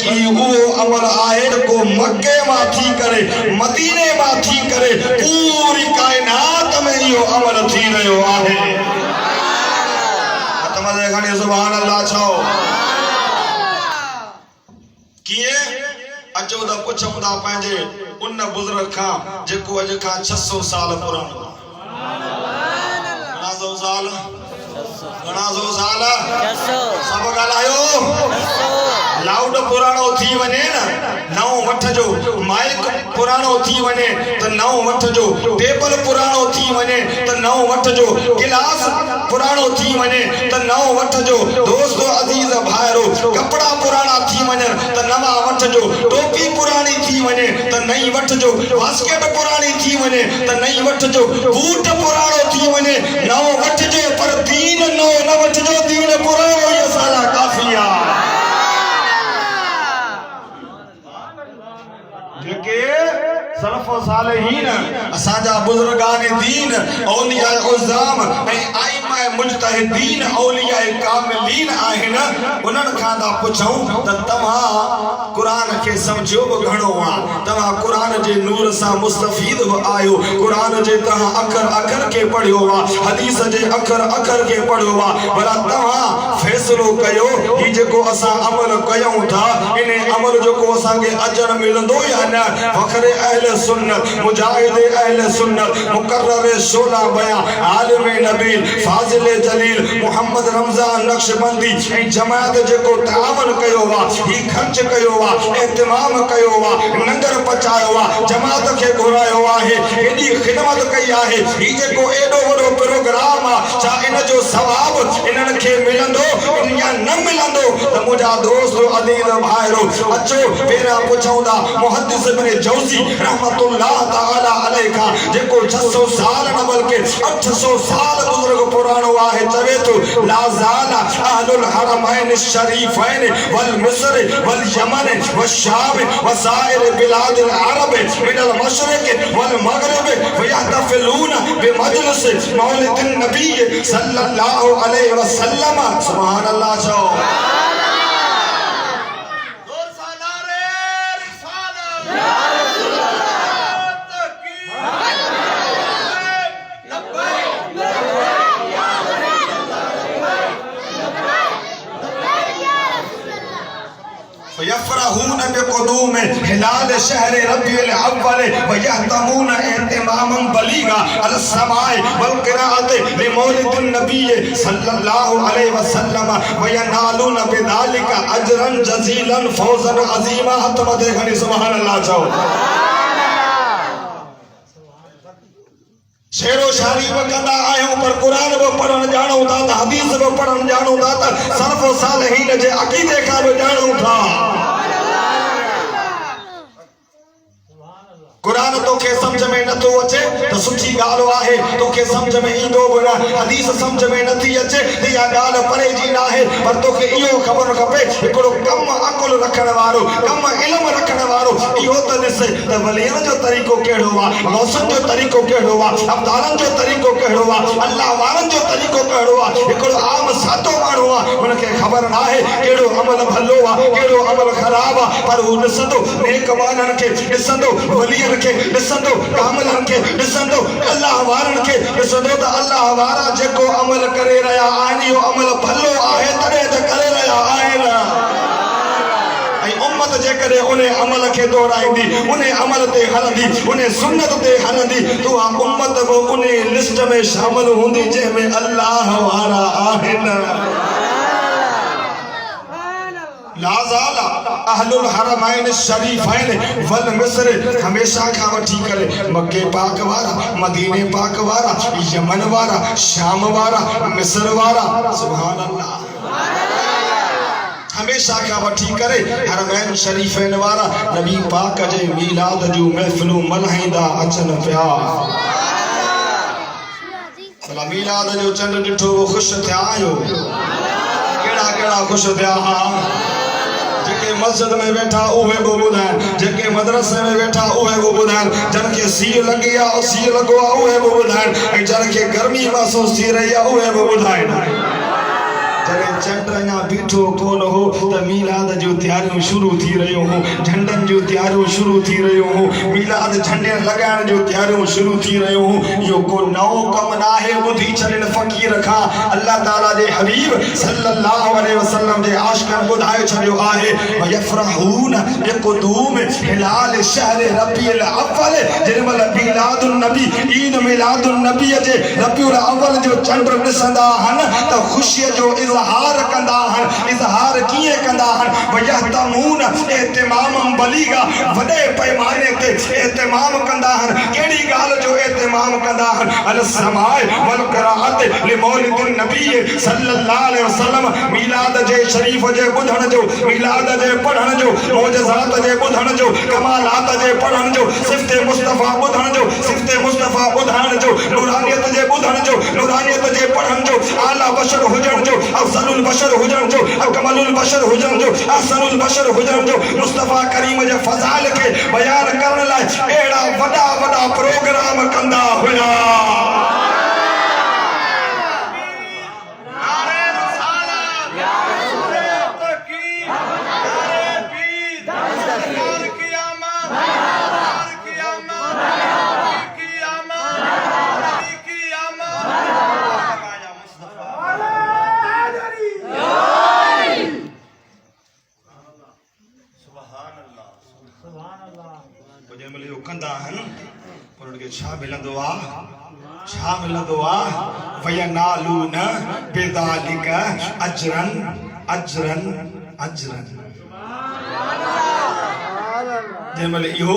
बल्कि वो अमल आहे को मक्के मां थी करे मदीने मां थी करे पूरी कायनात में यो अमल थी रहियो आहे। तमदे खणी सुभान अल्लाह छो किए अचो द पुछूं था पंहिंजे उन बुजुर्ग खां जेको अॼु खां 600 साल पुराणो। घणा सौ साल सब ॻाल्हायो। लाउड पुराणो थी वञे न नओं वठजो, माइक पुराणो थी वञे त नओं वठजो, टेबल पुराणो थी वञे त नओं वठजो, गिलास पुराणो थी वञे त नओं वठजो। दोस्तो अजीज भाइरो कपड़ा पुराणा थी वञनि त नवा वठजो, टोपी पुराणी थी वञे त नई वठजो, बास्केट पुराणी थी वञे त नई वठजो, बूट पुराणो थी वञे नओं वठजो, पर दीन नओं न वठजो। दीन पुराणो ये साला काफी आहे। सलफ़ सालिहीन असांजा बुजुर्गान दीन औलिया उज़ाम ऐं आइमा मुज्तहिदीन औलिया कामिलीन आहिनि। उन्हनि खां था पुछूं त तव्हां क़ुरान खे सम्झो बि घणो आहे, तव्हां क़ुरान जे नूर सां मुस्तफ़ीद बि आहियो, क़ुरान जे तव्हां अखर अखर खे पढ़ियो आहे, हदीस जे अखर अखर खे पढ़ियो आहे, भला तव्हां फ़ैसिलो कयो ही जेको असां अमल कयूं था इन अमल जेको असांखे अजर मिलंदो या न। फ़ख़्रे अहले सुन्नत, मुजाहिद अहले सुन्नत, मुकर्रर शोला बयां, आलिम नबील, फाजिल जलील मोहम्मद रमज़ान नक्शबंदी ऐं जमात जेको तावन कयो आहे, ही खर्च कयो आहे, एहतमाम कयो आहे, लंगर पचायो आहे, जमात खे घुरायो आहे, एॾी ख़िदमत कई आहे, ही जेको एॾो वॾो प्रोग्राम आहे, छा इन जो सवाब इन्हनि खे मिलंदो या न मिलंदो? त मुंहिंजा दोस्त अदीद भाइरो अचो पहिरियां पुछूं था मुहद्दिस इब्न जौज़ी रहमतुल्लाह ताला अलैहि खां जेको 600 साल न बल्कि 800 साल बुजुर्ग पुराणो आहे, चवे तो ला ज़ाला अहलुल हरमैन शरीफैन वल मिस्र वल यमन व शाम व साइर बिलादिल अरब मिनल मशरिक वल मगरिब वयहतफिलून बिमजलिस मौलिदिन नबी सल्लल्लाहु अलैहि वसल्लम। सुभान अल्लाह। यफरहून बिक़ुदूम हिलाल शहर रबीउल अव्वल व यहतमून एहतिमामन बलीगा अल समाए वल क़िराअत लिमौलिदिन नबी सल्लल्लाहु अलैहि वसल्लम व यनालून बिदालिका अजरन जजीलन फौजन अजीमा। हतमदे खणी सुभान अल्लाह चओ। शेरो शायरी भी कंदा आहियूं पर कुरान भी पढ़ण जाणूं था त हदीस भी पढ़ण जाणूं था त सलफ़ सालिहीन जे अक़ीदे खां भी जाणूं था। कुरान तोखे समझ में नथो अचे तो सुठी गाल आहे, तोखे समझ में ईंदो भी न, हदीस समझ में नथी अचे त इहा गाल परे जी न आहे, पर तोखे इहो ख़बर खपे हिकिड़ो कम अकुल रखण वारो, कम इल्म रखण वारो इहो त ॾिस त वलियन जो तरीक़ो कहिड़ो आहे, गौसन जो तरीक़ो कहिड़ो आहे, अब्दालन जो तरीक़ो कहिड़ो आहे, अल्लाह वारनि जो तरीक़ो कहिड़ो आहे। हिकिड़ो आम सादो माण्हू आहे, हुनखे ख़बर न आहे कहिड़ो अमल भलो आहे कहिड़ो अमल ख़राब आहे, पर हू ॾिसंदो नेक माननि खे ॾिसंदो, वलियन खे ॾिसंदो, कामिलनि खे ॾिसंदो, अल्लाह वारनि खे ॾिसंदो त अल्लाह वारा जेको अमल करे रहिया आहिनि इहो अमल भलो आहे तॾहिं त करे रहिया आहिनि। ऐं उम्मत जेकॾहिं उन अमल खे दोहराईंदी, उन अमल ते हलंदी, उन सुन्नत ते हलंदी त उहा उम्मत बि उन लिस्ट में शामिल हूंदी जंहिंमें अल्लाह वारा आहिनि। लाज़ाला अहलुल हरमैन शरीफैन वल मिस्र हमेशा खां वठी करे मक्के पाक वारा, मदीने पाक वारा, यमन वारा, शाम वारा, मिस्र वारा, सुभान अल्लाह, हमेशा खां वठी करे हरमैन शरीफैन वारा नबी पाक जे मीलाद जूं महफ़िलूं मल्हाईंदा अचनि पिया। भला मीलाद जो चंड ॾिठो ख़ुशि थिया आहियो? कहिड़ा कहिड़ा ख़ुशि थिया? जेके मस्जिद में बैठा उहे बि ॿुधाइनि, जेके मदरसे में बैठा उहे बि ॿुधाइनि, जन खे सीउ लॻी आहे सीउ लॻो आहे उहे बि ॿुधाइनि, ऐं जन खे गर्मी महसूस थी रही आहे उहे बि ॿुधाइनि। जॾहिं चंड अञा बीठो कोन हो त मीलाद जूं तयारियूं शुरू थी रहियूं हो, झंडनि जूं तयारियूं शुरू थी रहियूं हो, मीलाद झंडे लॻाइण जूं तयारियूं शुरू थी रहियूं हो। इहो को नओं कमु न आहे। ॿुधी छॾनि फ़क़ीर खां अल्लाह ताला जे हबीब सल्लल्लाहु अलैहि वसल्लम जे आशिक़नि ॿुधाए छॾियो आहे यफ़रहून बिक़ुदूम हिलाल शहर रबीउल अव्वल। जेमहिल मीलादुन नबी ईद मीलादुन नबी जे रबीउल अव्वल जो चंड ॾिसंदा आहिनि त ख़ुशीअ जो इज़हार कंदा आहिनि। इज़हार कीअं कंदा आहिनि? वयहतमून एतिमाम बलीगा, वॾे पैमाने ते एतिमाम कंदा आहिनि। कहिड़ी ॻाल्हि जो एतिमाम कंदा आहिनि? अल समाए वल क़राअत लिमौलिदिन नबी सल्लल्लाहु अलैहि वसल्लम। मीलाद जे शरीफ जे ॿुधण जो, मीलाद जे पढ़ण जो, मौजज़ात जे ॿुधण जो, कमालात जे पढ़ण जो, सिफ़ते मुस्तफ़ा ॿुधण जो, सिफ़ते मुस्तफ़ा ॿुधाइण जो, नूरानियत जे ॿुधण जो, नूरानियत जे पढ़ण जो, आला बशर हुजण जो, अफ़ज़लुल बशर हुजण जो, अकमलुल बशर हुजण जो, अहसनुल बशर हुजण जो, मुस्तफ़ा करीम जे फ़ज़ाइल खे बयान करण लाइ अहिड़ा वॾा वॾा प्रोग्राम कंदा हुया। कंदा आहिनि पर उनखे छा मिलंदो आहे? छा मिलंदो आहे? वयनालून बिज़ालिका अजरन अजरन अजरन। जंहिंमहिल इहो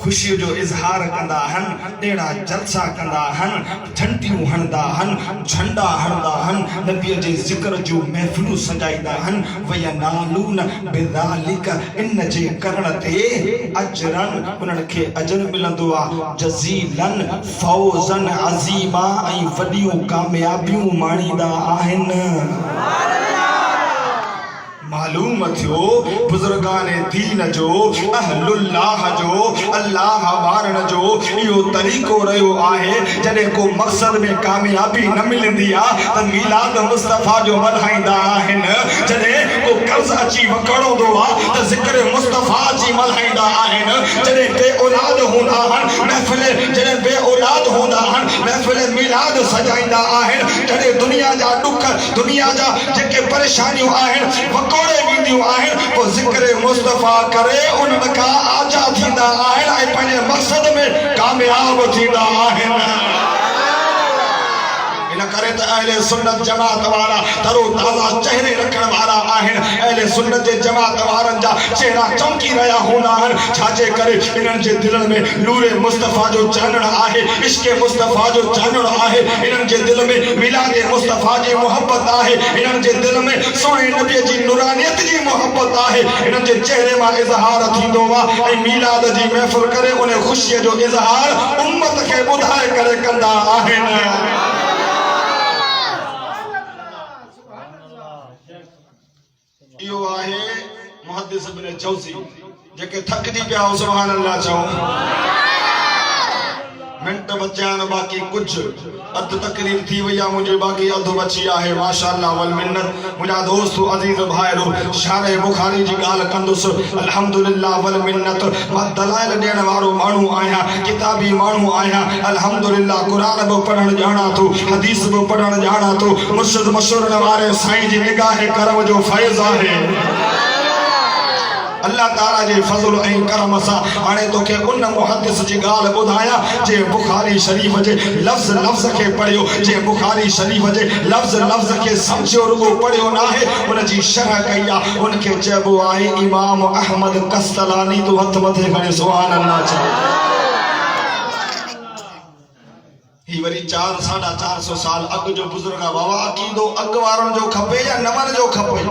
ख़ुशीअ जो इज़हार कंदा आहिनि, अहिड़ा जलसा कंदा आहिनि, घंटियूं हणंदा आहिनि, झंडा हणंदा आहिनि, नबीअ जे ज़िक्र जूं महफ़िलूं सजाईंदा आहिनि। वयनालून बिज़ालिका, इन जे करण ते अजरन, उन्हनि खे अजर मिलंदो आहे। जज़ीलन फ़ौज़न अज़ीमा, ऐं वॾियूं कामयाबियूं माणींदा आहिनि। मालूम थियो बुज़ुर्गाने दीन जो, अहलुल्लाह जो, अल्लाह वारन जो इहो तरीक़ो रहियो आहे। जॾहिं को मक़सद में कामयाबी न मिलंदी आहे त मीलाद मुस्तफ़ा जो मल्हाईंदा आहिनि। जॾहिं को कर्ज़ अची वकड़ंदो आहे त ज़िक्र मुस्तफ़ा जी मल्हाईंदा आहिनि। जॾहिं बे औलाद हूंदा आहिनि महफ़िल, जॾहिं बे औलाद हूंदा आहिनि महफ़िल मीलाद सजाईंदा आहिनि। जॾहिं दुनिया जा ॾुख, दुनिया जा जेके परेशानियूं आहिनि वेंदियूं आहिनि, पोइ ज़िक्र मुस्तफ़ा करे उन्हनि खां आज़ाद थींदा आहिनि ऐं पंहिंजे मक़सद में कामयाब थींदा आहिनि। इन करे त अहले सुन्नत जमात वारा तरो ताज़ा चेहरे रखण वारा आहिनि। अहले सुन्नत जे जमात वारनि जा चेहरा चमकी रहिया हूंदा आहिनि। छाजे करे? इन्हनि जे दिलनि में नूरे मुस्तफ़ा जो चानण आहे, इश्क़ मुस्तफ़ा जो चानण आहे। इन्हनि जे दिल में मिलाद मुस्तफ़ा जी मोहब्बत आहे। इन्हनि जे दिल में सोने नबीअ जी नूरानियत जी मोहब्बत आहे। इन्हनि जे चेहरे मां इज़हार थींदो आहे ऐं मीलाद जी महफ़िल करे उन ख़ुशीअ जो इज़हार उम्मत खे ॿुधाए करे कंदा आहिनि। इहो आहे मुहद्दिस इब्न जौज़ी, जेके थकजी पिया हो सुभान अल्लाह चओ। मिंट बचिया आहिनि, बाक़ी कुझु अधु तकरीर थी वई आहे, मुंहिंजी बाक़ी अधु बची आहे। माशाअल्लाह वल मिन्नत। मुंहिंजा दोस्त अज़ीज़ भाइरो, शारे बुखारी जी ॻाल्हि कंदुसि। अल्हम्दुलिल्लाह वल मिन्नत। मां दलाइल ॾियण वारो माण्हू आहियां, किताबी माण्हू आहियां। अल्हम्दुलिल्लाह क़ुरान बि पढ़णु ॼाणा थो, हदीस बि पढ़णु ॼाणा थो। मुर्शिद मशहूर वारे साईं जी निगाह करम जो फैज़ आहे। अल्लाह ताला जे फज़ल ऐं करम सां हाणे तोखे उन मुहद्दिस जी ॻाल्हि ॿुधायां जे बुखारी शरीफ़ जे लफ़्ज़ लफ़्ज़ खे पढ़ियो, जे बुखारी शरीफ़ जे लफ़्ज़ लफ़्ज़ खे सम्झियो, रुगो पढ़ियो न आहे, उन जी शरह कई आहे। उनखे चइबो आहे इमाम अहमद कस्तलानी। तूं हथ मथे खणे सुभान अल्लाह चओ। ही वरी 400-450 साल अॻु जो बुज़ुर्ग आहे। बाबा अक़ीदो अॻु वारनि जो खपे या नवनि जो खपे?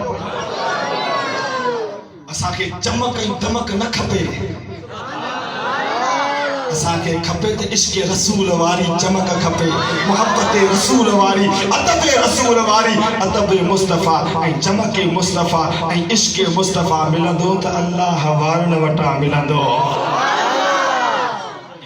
असांखे चमक ऐं दमक न खपे, असांखे खपे त इश्क़ रसूल वारी चमक खपे, मोहब्बत रसूल वारी, अदब रसूल वारी, अदब मुस्तफ़ा ऐं चमक मुस्तफ़ा ऐं इश्क़ मुस्तफ़ा मिलंदो त अल्लाह वारनि वटां मिलंदो।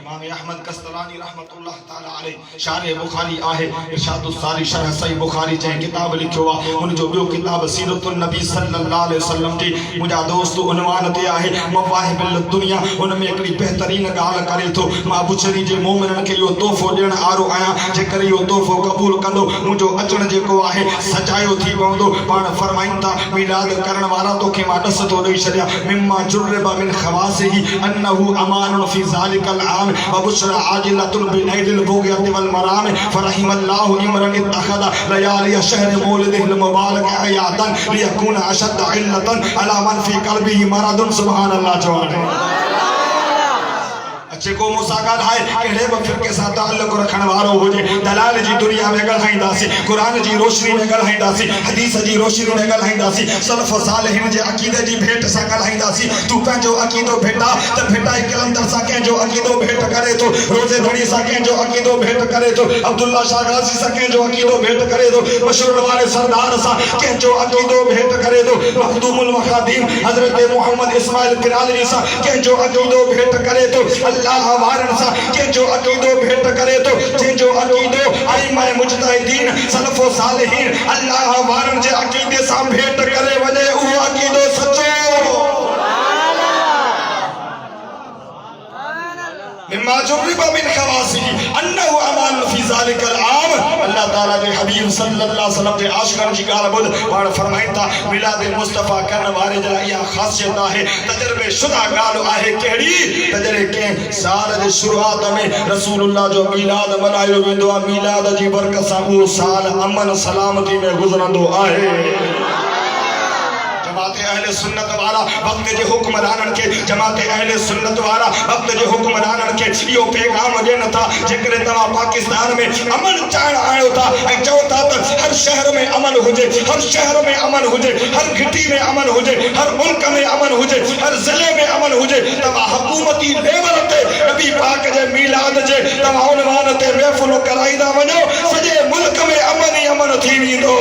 इमाम अहमद कस्तलानी रहमतुल्लाह रहमतुल्लाह ताला अलैहि शारे बुखारी आहे इरशादुस सारी शरह सही बुखारी जै किताब लिखियो आ उन जो बियो किताब सीरतुन नबी सल्लल्लाहु अलैहि वसल्लम जी मुजा दोस्त उनवान ते आहे मवाहिबुल दुनिया उन में एकड़ी बेहतरीन गाल करे तो मां बुचरी जे मोमिनन के यो तोहफो देण आरो आया जे करे यो तोहफो कबूल कंदो मुजो अचण जेको आहे सजायो थी पवंदो पाण फरमाइंदा मिलाद करण वाला तो के माडस तो देई छड्या मिम्मा जुर्रबा मिन खवासिही अन्नहु अमानुन फी ज़ालिकल आम व बुशरा आजिलतुन बिनैदिल बुग़यति वल मराम फरहिमल्लाहु इमरन इत्तखदा लयालिय शहर मौलिदिल मुबारक अयादन लियकुन अशद इल्लतन अला मन फी क़ल्बिही मरदुन सुभानअल्लाह जवान अच्छे को मुसाकात है केड़े ब फिरके साथ ताल्लुक रखण वारो होजे दलाल जी दुनिया में गलहाइंदासी कुरान जी रोशनी में गलहाइंदासी हदीस जी रोशनी में गलहाइंदासी सलफ सालिहिन जे अकीदे जी भेंट सा गलहाइंदासी तू पंजो अकीदो भेटा त भेटा कलंदर सा के जो अकीदो भेंट करे तो रोजे धड़ी सा के जो अकीदो भेंट करे तो अब्दुल्ला शाह गाजी सा के जो अकीदो भेंट करे तो मशहूर वाले सरदार सा के जो अकीदो भेंट करे तो मखदूमुल मखादीम हजरत मोहम्मद इस्माइल किराली सा के जो अकीदो भेंट करे तो अल्लाह वारन सा के जो अकीदो भेंट करे तो जे जो अकीदो आइमा मुजतहिदीन सलफो सालिहीन अल्लाह वारन जे अकीदे सा भेंट करे वने वो अकीदो सच्चो मिम्मा जुर्रिबा मिन खवासिही अन्नहु अमान फी ज़ालिकल आम अल्लाह ताला के हबीब सल्लल्लाहु अलैहि वसल्लम के आशिकन जी गाल बुध पाण फरमाइता मिलाद मुस्तफा करन वाले जरा या खासियत है तजर्बे शुदा गाल आहे केड़ी तजरे के साल जे शुरुआत में रसूलुल्लाह जो मिलाद मनायो वेंदो आ मिलाद जी बरकत सां वो साल अमन सलामती में गुजरंदो आहे जमात अहले सुन्नत वाला वक्त जे हुक्मरानन के जमात अहले सुन्नत वाला वक्त जे हुक्मरानन के यो पैगाम देन था जेकरे तवा पाकिस्तान में अमन चाहण आयो था ए चौथा त हर शहर में अमन हुजे हर शहर में अमन हुजे हर घिटी में अमन हुजे हर मुल्क में अमन हुजे हर जिले में अमन हुजे तवा हुकूमती लेवल ते नबी पाक जे मिलाद जे तवा उनवान ते महफिल कराईदा वणो सजे मुल्क में अमन ही अमन थी विंदो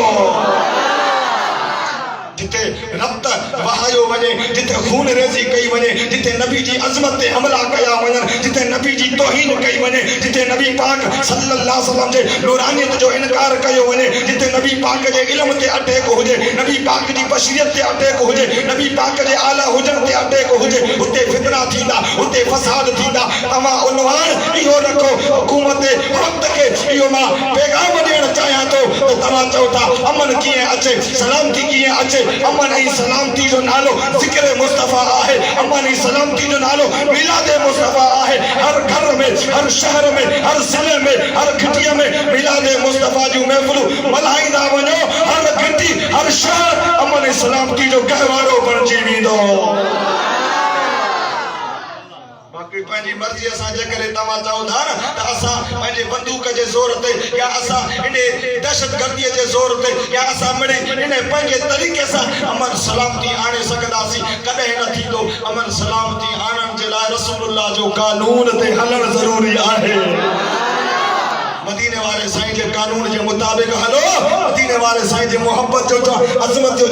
जिते रक्त वहायो वने जिते खून रेजी कई वने जिते नबी जी अजमत ते हमला कया वनन जिते नबी जी तौहीन कई वने जिते नबी पाक सल्लल्लाहु अलैहि वसल्लम जे नूरानियत जो इनकार कयो वने जिते नबी पाक जे इल्म ते अटैक हुजे नबी पाक जी बशरियत ते अटैक हुजे नबी पाक जे आला हुजन ते अटैक हुजे उते फितना थींदा उते फसाद थींदा तमा उनवान इहो रखो हुकूमत वक्त के इहो मां पैगाम देण चाहियां तो तमा चौथा अमन किए अचे सलामती किए अचे अमन ई सलामती जो नालो जिक्र मुस्तफा आहे अमन ई सलामती जो नालो मिलाद मुस्तफा आहे हर घर में हर शहर में हर जिले में हर घिटिया में मिलाद मुस्तफा जो महफिल मल्हाईंदा वञो हर घिटी हर शहर अमन ई सलामती जो गहवारो बणजी वेंदो बाकी पंहिंजी मर्जी असां जे करे तव्हां चओ था न त असां पंहिंजे बंदूक जे ज़ोर ते या असां इन दहशतगर्दीअ जे ज़ोर ते या असां मिड़े इन पंहिंजे तरीक़े सां अमन सलामती आणे सघंदासीं कॾहिं न थींदो अमन सलामती आणण जे लाइ रसूलुल्लाह जो कानून ते हलण ज़रूरी आहे मदीने वाले साईं जे कानून जे मुताबिक हलो मदीने वाले साईं जे मोहब्बत जो अज़मत जो